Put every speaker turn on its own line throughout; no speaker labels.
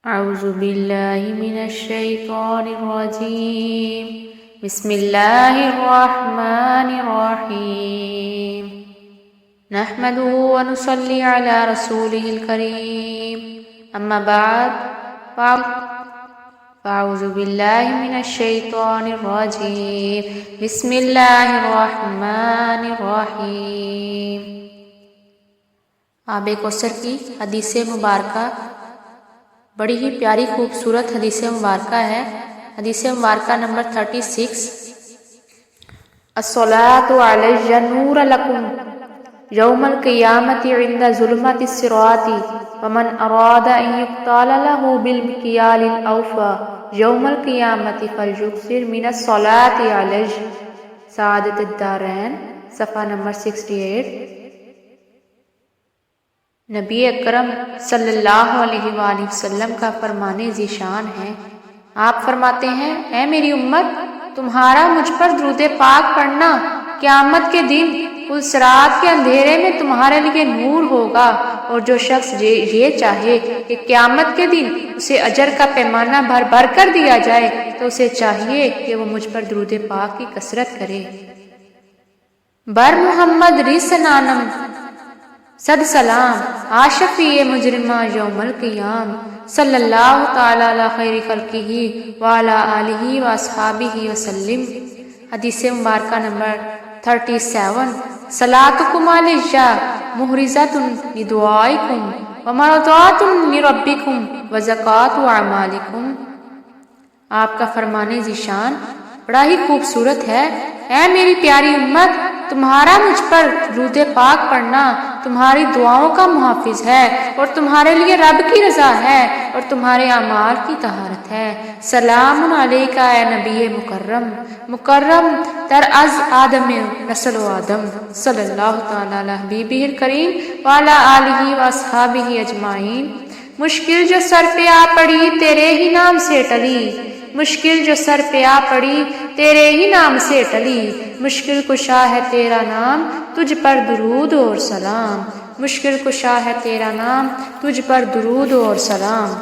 أعوذ بالله من الشيطان الرجيم بسم الله الرحمن الرحيم نحمده ونصلي على رسوله الكريم أما بعد فأعوذ بالله من الشيطان الرجيم بسم الله الرحمن الرحيم آب کوثر کی حدیث مبارکہ بڑی ہی پیاری خوبصورت حدیث مبارکہ ہے۔ حدیث مبارکہ نمبر 36 الصلاۃ علی نور لکم یوم القیامت عند ظلمت الصراط ومن اراد ان یقتال له بالمکیال الاوفى یوم القیامت فلیکثر من الصلاۃ علی سعادت الدارین صفحہ نمبر 68۔ نبی اکرم صلی اللہ علیہ وآلہ وسلم کا فرمان ذیشان ہے۔ آپ فرماتے ہیں، اے میری امت، تمہارا مجھ پر درود پاک پڑھنا قیامت کے دن پلسرات کے اندھیرے میں تمہارے لیے نور ہوگا، اور جو شخص یہ چاہے کہ قیامت کے دن اسے اجر کا پیمانہ بھر بھر کر دیا جائے تو اسے چاہیے کہ وہ مجھ پر درود پاک کی کثرت کرے۔ بر محمد ریسنانم صد سلام آشفی مجرمہ یوم القیام صلی اللہ تعالی علی خیر خلقہ وعلی آلہ واصحابہ وسلم۔ حدیث مبارکہ نمبر 37 صلاتکم علیہ محرزۃ لدعائکم ومرضات لربکم وزکاۃ اعمالکم۔ آپ کا فرمان ذیشان بڑا ہی خوبصورت ہے۔ اے میری پیاری امت، تمہارا مجھ پر درود پاک پڑھنا تمہاری دعاؤں کا محافظ ہے، اور تمہارے لیے رب کی رضا ہے، اور تمہارے اعمال کی طہارت ہے۔ سلام علیکہ اے نبی مکرم تر از آدم نسل و آدم صلی اللہ تعالی علی حبیبہ الکریم وعلی آلہ واصحابہ اجمعین۔ مشکل جو سر پہ آ پڑی تیرے ہی نام سے ٹلی، مشکل جو سر پہ آ پڑی تیرے ہی نام سے ٹلی، مشکل کشا ہے تیرا نام تجھ پر درود اور سلام، مشکل کشا ہے تیرا نام تجھ پر درود اور سلام۔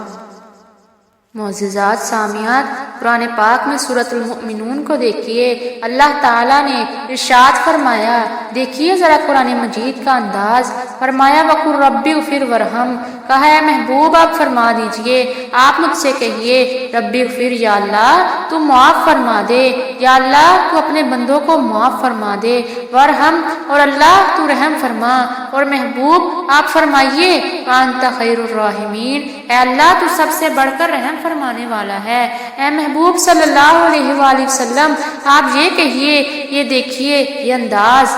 معززات سامعات، قرآن پاک میں سورۃ المؤمنون کو دیکھیے، اللہ تعالیٰ نے ارشاد فرمایا، دیکھیے ذرا قرآن مجید کا انداز، فرمایا وَقُلْ رَبِّ اغْفِرْ وَارْحَمْ، کہا ہے محبوب آپ فرما دیجئے، آپ مجھ سے کہیے رب اغفر، یا اللہ تو معاف فرما دے، یا اللہ تو اپنے بندوں کو معاف فرما دے، وارحم، اور اللہ تو رحم فرما، اور محبوب آپ فرمائیے وانت خیر الراحمین، اے اللہ تو سب سے بڑھ کر رحم فرمانے والا ہے۔ اے محبوب صلی اللہ علیہ وآلہ وسلم، آپ یہ کہیے، یہ دیکھیے یہ انداز،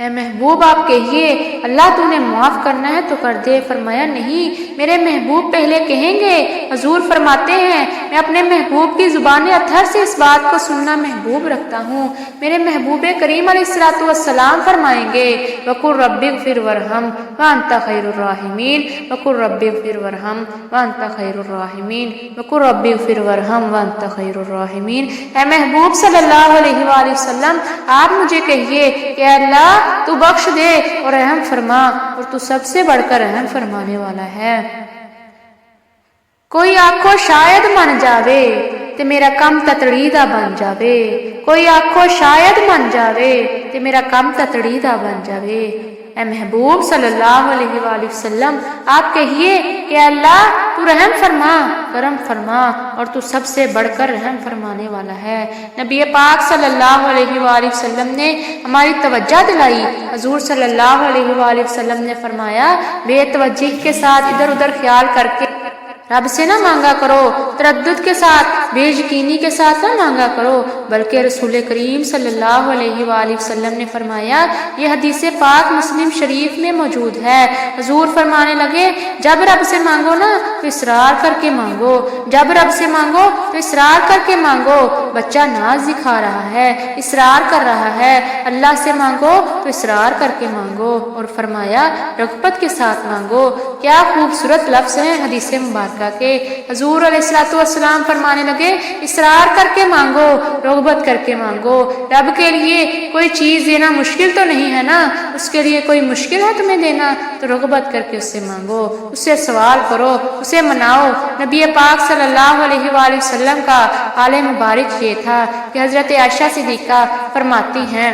اے محبوب آپ کہیے اللہ تو نے معاف کرنا ہے تو کر دے۔ فرمایا نہیں، میرے محبوب پہلے کہیں گے۔ حضور فرماتے ہیں میں اپنے محبوب کی زبان اطہر سے اس بات کو سننا محبوب رکھتا ہوں۔ میرے محبوب کریم علیہ الصلوۃ والسلام فرمائیں گے وَقُلْ رَبِّ اغْفِرْ وَارْحَمْ وَأَنْتَ خَيْرُ الرَّاحِمِينَ، وَقُلْ رَبِّ اغْفِرْ وَارْحَمْ وَأَنْتَ خَيْرُ الرَّاحِمِينَ، وَقُلْ رَبِّ اغْفِرْ وَارْحَمْ وَأَنْتَ خَيْرُ الرَّاحِمِينَ۔ اے محبوب صلی اللہ علیہ وآلہ وسلم، آپ مجھے کہیے کہ اے اللہ تو بخش دے اور رحم فرما، اور تو سب سے بڑھ کر رحم فرمانے والا ہے۔ کوئی آنکھو شاید من جاوے تے میرا کم تتڑی دا بن جاوے، کوئی آنکھو شاید من جاوے تے میرا کم تتڑی دا بن جاوے۔ اے محبوب صلی اللہ علیہ وآلہ وسلم، آپ کہیے کہ اللہ تو رحم فرما، کرم فرما، اور تو سب سے بڑھ کر رحم فرمانے والا ہے۔ نبی پاک صلی اللہ علیہ وآلہ وسلم نے ہماری توجہ دلائی۔ حضور صلی اللہ علیہ وآلہ وسلم نے فرمایا، بے توجہی کے ساتھ ادھر ادھر خیال کر کے رب سے نہ مانگا کرو، تردد کے ساتھ، بے یقینی کے ساتھ نہ مانگا کرو، بلکہ رسول کریم صلی اللہ علیہ وآلہ وسلم نے فرمایا، یہ حدیث پاک مسلم شریف میں موجود ہے۔ حضور فرمانے لگے، جب رب سے مانگو نا تو اصرار کر کے مانگو، جب رب سے مانگو تو اصرار کر کے مانگو۔ بچہ ناز دکھا رہا ہے، اصرار کر رہا ہے، اللہ سے مانگو تو اصرار کر کے مانگو، اور فرمایا رغبت کے ساتھ مانگو۔ کیا خوبصورت لفظ ہیں حدیث مبارکہ کے۔ حضور علیہ الصلوۃ والسلام فرمانے لگے، مانگے اصرار کر کے مانگو، رغبت کر کے مانگو۔ رب کے لیے کوئی چیز دینا مشکل تو نہیں ہے نا، اس کے لیے کوئی مشکل ہے تمہیں دینا؟ تو رغبت کر کے اس سے مانگو، اس سے سوال کرو، اسے مناؤ۔ نبی پاک صلی اللہ علیہ وآلہ وسلم کا حال مبارک یہ تھا کہ حضرت عائشہ صدیقہ فرماتی ہیں،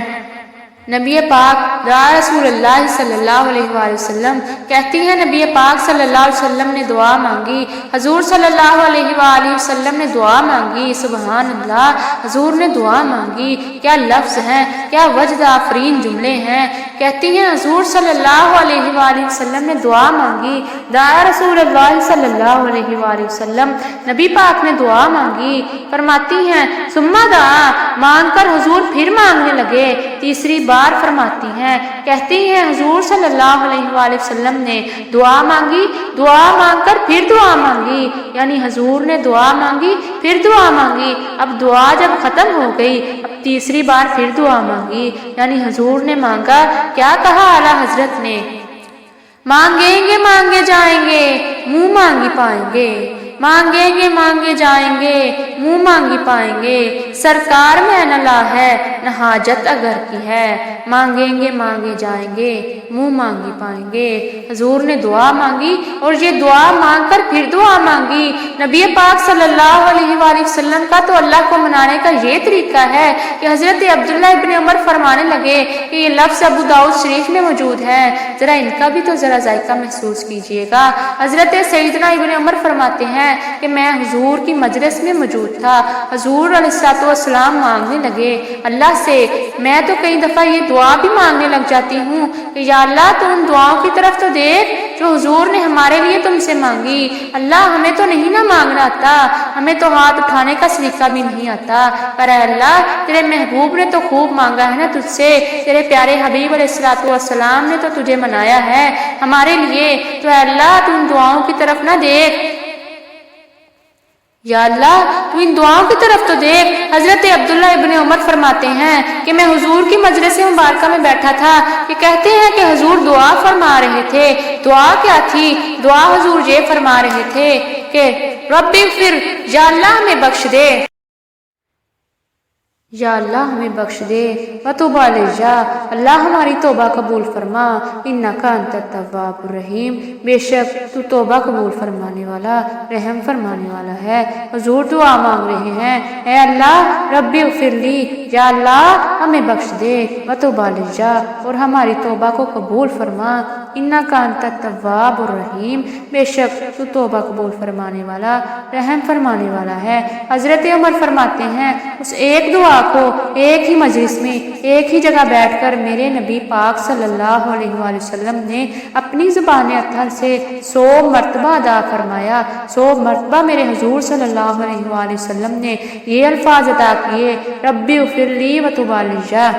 نبی پاک رسول اللہ صلی اللہ علیہ وآلہ وسلم کہتی ہیں، نبی پاک صلی اللہ علیہ وسلم نے دعا مانگی، حضور صلی اللہ علیہ وآلہ وسلم نے دعا مانگی، سبحان اللہ، حضور نے دعا مانگی۔ کیا لفظ ہیں، کیا وجد آفرین جملے ہیں۔ کہتی ہیں حضور صلی اللہ علیہ وآلہ وسلم نے دعا مانگی، دعا رسول اللہ صلی اللہ علیہ وآلہ وسلم، نبی پاک نے دعا مانگی۔ فرماتی ہیں ثم دعا، مانگ کر حضور پھر مانگنے لگے، تیسری بار فرماتی ہیں، کہتی ہیں حضور صلی اللہ علیہ وآلہ وسلم نے دعا مانگی، دعا مانگ کر پھر دعا مانگی، یعنی حضور نے دعا مانگی پھر دعا مانگی۔ اب دعا جب ختم ہو گئی، اب تیسری بار پھر دعا مانگی، یعنی حضور نے مانگا، کیا کہا اعلیٰ حضرت نے، مانگیں گے مانگے جائیں گے، منہ مانگی پائیں گے، مانگیں گے مانگے جائیں گے، منہ مانگی پائیں گے، سرکار میں نہ لا ہے نہ حاجت اگر کی ہے، مانگیں گے مانگے جائیں گے، منہ مانگی پائیں گے۔ حضور نے دعا مانگی اور یہ دعا مانگ کر پھر دعا مانگی۔ نبی پاک صلی اللہ علیہ وآلہ وسلم کا تو اللہ کو منانے کا یہ طریقہ ہے کہ حضرت عبداللہ ابن عمر فرمانے لگے کہ یہ لفظ ابو داؤد شریف میں موجود ہے، ذرا ان کا بھی تو ذرا ذائقہ محسوس کیجئے گا۔ حضرت سیدنا ابن عمر فرماتے ہیں کہ میں حضور کی مجلس میں موجود تھا، حضور علیہ السلام مانگنے لگے اللہ سے، میں تو کئی دفعہ یہ دعا بھی مانگنے لگ جاتی ہوں کہ یا اللہ تو ان دعاؤں کی طرف تو دیکھ جو حضور نے ہمارے لیے تم سے مانگی، اللہ ہمیں تو نہیں نہ مانگنا آتا، ہمیں تو ہاتھ اٹھانے کا سلیقہ بھی نہیں آتا، پر اے اللہ تیرے محبوب نے تو خوب مانگا ہے نا تجھ سے، تیرے پیارے حبیب علیہ السلام نے تو تجھے منایا ہے ہمارے لیے، تو اے اللہ تو ان دعاؤں کی طرف نہ دیکھ، یا اللہ تو ان دعاؤں کی طرف تو دیکھ۔ حضرت عبداللہ ابن عمر فرماتے ہیں کہ میں حضور کی مجلس مبارکہ میں بیٹھا تھا کہ کہتے ہیں کہ حضور دعا فرما رہے تھے۔ دعا کیا تھی؟ دعا حضور یہ فرما رہے تھے کہ رب اغفر، یا اللہ ہمیں بخش دے، یا اللہ ہمیں بخش دے، وتوب علینا، اللہ ہماری توبہ قبول فرما، انک انت التواب الرحیم، بے شک تو توبہ قبول فرمانے والا رحم فرمانے والا ہے۔ حضور دعا مانگ رہے ہیں، اے اللہ رب اغفر لی، یا اللہ ہمیں بخش دے، وتوب علینا، اور ہماری توبہ کو قبول فرما، انک انت التواب الرحیم، بے شک تو توبہ قبول فرمانے والا رحم فرمانے والا ہے۔ حضرت عمر فرماتے ہیں اس ایک دعا کو ایک ہی مجلس میں ایک ہی جگہ بیٹھ کر میرے نبی پاک صلی اللہ علیہ وآلہ وسلم نے اپنی زبان اطہر سے 100 مرتبہ ادا فرمایا۔ 100 مرتبہ میرے حضور صلی اللہ علیہ وآلہ وسلم نے یہ الفاظ ادا کیے، ربی اغفر لی وتوب علینا،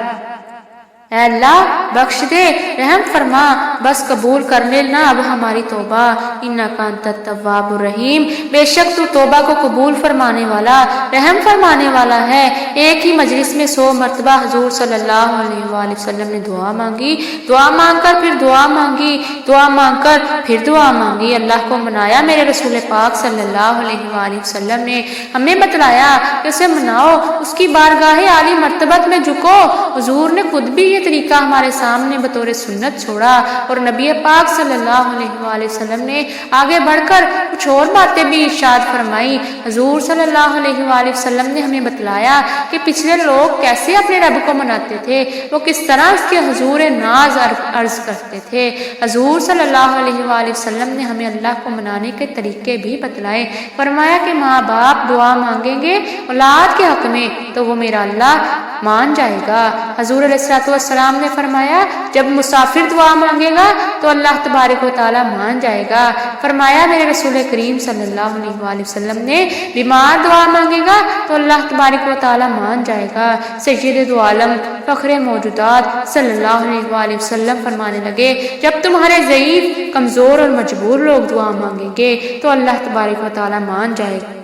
اے اللہ بخش دے، رحم فرما، بس قبول کر لینا اب ہماری توبہ، انک انت التواب الرحیم، بے شک تو توبہ کو قبول فرمانے والا رحم فرمانے والا ہے۔ ایک ہی مجلس میں 100 مرتبہ حضور صلی اللہ علیہ وآلہ وسلم نے دعا مانگی، دعا مانگ کر پھر دعا مانگی، دعا مانگ کر پھر دعا مانگی، اللہ کو منایا۔ میرے رسول پاک صلی اللہ علیہ وآلہ وسلم نے ہمیں بتلایا کہ اسے مناؤ، اس کی بارگاہ عالی مرتبت میں جھکو۔ حضور نے خود بھی یہ طریقہ ہمارے سامنے بطور سنت چھوڑا، اور نبی پاک صلی اللہ علیہ وآلہ وسلم نے آگے بڑھ کر کچھ اور باتیں بھی ارشاد فرمائی۔ حضور صلی اللہ علیہ وآلہ وسلم نے ہمیں بتلایا کہ پچھلے لوگ کیسے اپنے رب کو مناتے تھے، وہ کس طرح اس کے حضور ناز عرض کرتے تھے۔ حضور صلی اللہ علیہ وآلہ وسلم نے ہمیں اللہ کو منانے کے طریقے بھی بتلائے۔ فرمایا کہ ماں باپ دعا مانگیں گے اولاد کے حق میں تو وہ میرا اللہ مان جائے گا۔ حضور علیہ السلام نے فرمایا جب مسافر دعا مانگے گا تو اللہ تبارک و تعالیٰ مان جائے گا۔ فرمایا میرے رسول کریم صلی اللہ علیہ وآلہ وسلم نے بیمار دعا مانگے گا تو اللہ تبارک و تعالیٰ مان جائے گا۔ سید دو عالم فخر موجودات صلی اللہ علیہ وآلہ وسلم فرمانے لگے جب تمہارے ضعیف کمزور اور مجبور لوگ دعا مانگیں گے تو اللہ تبارک و تعالیٰ مان جائے گا۔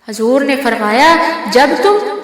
حضور نے فرمایا جب تم